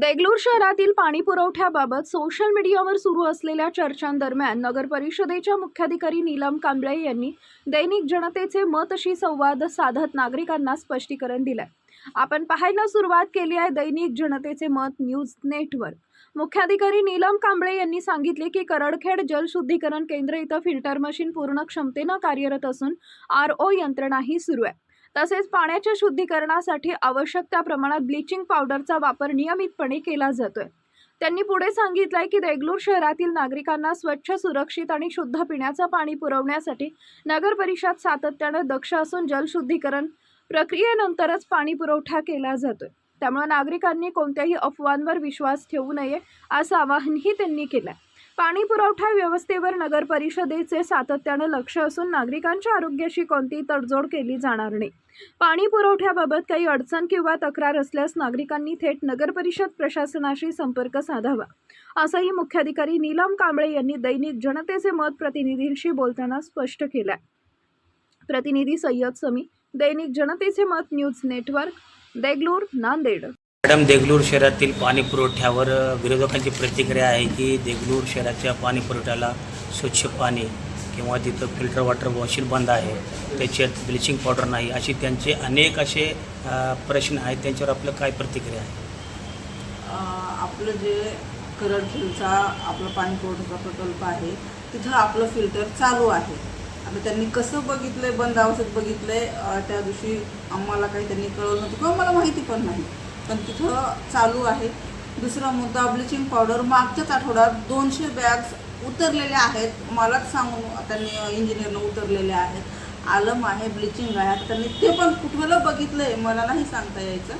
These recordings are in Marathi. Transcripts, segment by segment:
देगलूर शहरातील पाणी पुरवठ्याबाबत सोशल मीडियावर सुरू असलेल्या चर्चांदरम्यान नगर परिषदेच्या मुख्याधिकारी नीलम कांबळे यांनी दैनिक जनतेचे मतशी संवाद साधत नागरिकांना स्पष्टीकरण दिलंय। आपण पाहायला सुरुवात केली आहे दैनिक जनतेचे मत न्यूज नेटवर्क। मुख्याधिकारी नीलम कांबळे यांनी सांगितले की करडखेड जलशुद्धीकरण केंद्र इथं फिल्टर मशीन पूर्ण क्षमतेने कार्यरत असून RO यंत्रणाही सुरू आहे। तसेच पाण्याच्या शुद्धीकरणासाठी आवश्यक त्या प्रमाणात ब्लीचिंग पावडरचा वापर नियमितपणे केला जातोय। त्यांनी पुढे सांगितलंय की देगलूर शहरातील नागरिकांना स्वच्छ, सुरक्षित आणि शुद्ध पिण्याचं पाणी पुरवण्यासाठी नगर परिषद सातत्याने दक्ष असून जलशुद्धीकरण प्रक्रियेनंतरच पाणी पुरवठा केला जातोय। त्यामुळे नागरिकांनी कोणत्याही अफवांवर विश्वास ठेवू नये असं आवाहनही त्यांनी केलंय। पाणी पुरवठा व्यवस्थेवर नगर परिषदेचे सातत्याने लक्ष असून नागरिकांच्या आरोग्याशी कोणतीही तडजोड केली जाणार नाही। पाणी पुरवठ्याबाबत काही अडचण किंवा तक्रार असल्यास नागरिकांनी थेट नगर परिषद प्रशासनाशी संपर्क साधावा असंही मुख्याधिकारी नीलम कांबळे यांनी दैनिक जनतेचे मत प्रतिनिधींशी बोलताना स्पष्ट केलंय। प्रतिनिधी सय्यद समी, दैनिक जनतेचे मत news network, Deglur, Nanded. Madam, Deglur शहरातील पाणी पुरवठ्यावर विरोधकांची प्रतिक्रिया आहे की देगलूर शहराच्या पाणी पुरवठ्याला स्वच्छ पाणी किंवा तिथं फिल्टर वॉटर मशीन बंद आहे, त्याच्यात ब्लिचिंग पावडर नाही, अशी त्यांचे अनेक असे प्रश्न आहेत। त्यांच्यावर आपलं काय प्रतिक्रिया आहे? आपलं जे करडखेडचा आपलं पाणी पुरवठ्याचा प्रकल्प आहे तिथं आपलं फिल्टर चालू आहे। आता त्यांनी कसं बघितलंय, बंद अवस्थेत बघितलंय, त्या दिवशी आम्हाला काही त्यांनी कळवलं नव्हतं किंवा मला माहिती पण नाही, पण तिथं चालू आहे। दुसरा मुद्दा, ब्लिचिंग पावडर मागच्याच आठवड्यात 200 बॅग्स उतरलेल्या आहेत, मलाच सांगून त्यांनी इंजिनियरनं उतरलेले आहेत। आलम आहे, ब्लिचिंग आहे, आता त्यांनी ते पण कुठलं बघितलं आहे मला नाही सांगता यायचं,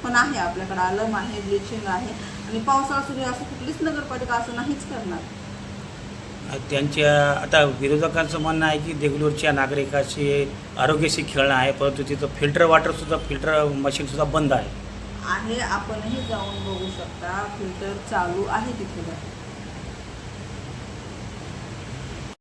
पण आहे आपल्याकडे आलम आहे, ब्लिचिंग आहे। आणि पावसाळा सुरू आहे असं कुठलीच नगरपालिका असं नाहीच करणार। त्यांच्या आता विरोधकांचं म्हणणं आहे की देगलूरच्या नागरिकाची आरोग्याशी खेळणं आहे, परंतु तिथं फिल्टर मशीनसुद्धा बंद आहे। आपणही जाऊन बघू शकता, फिल्टर चालू आहे तिथे।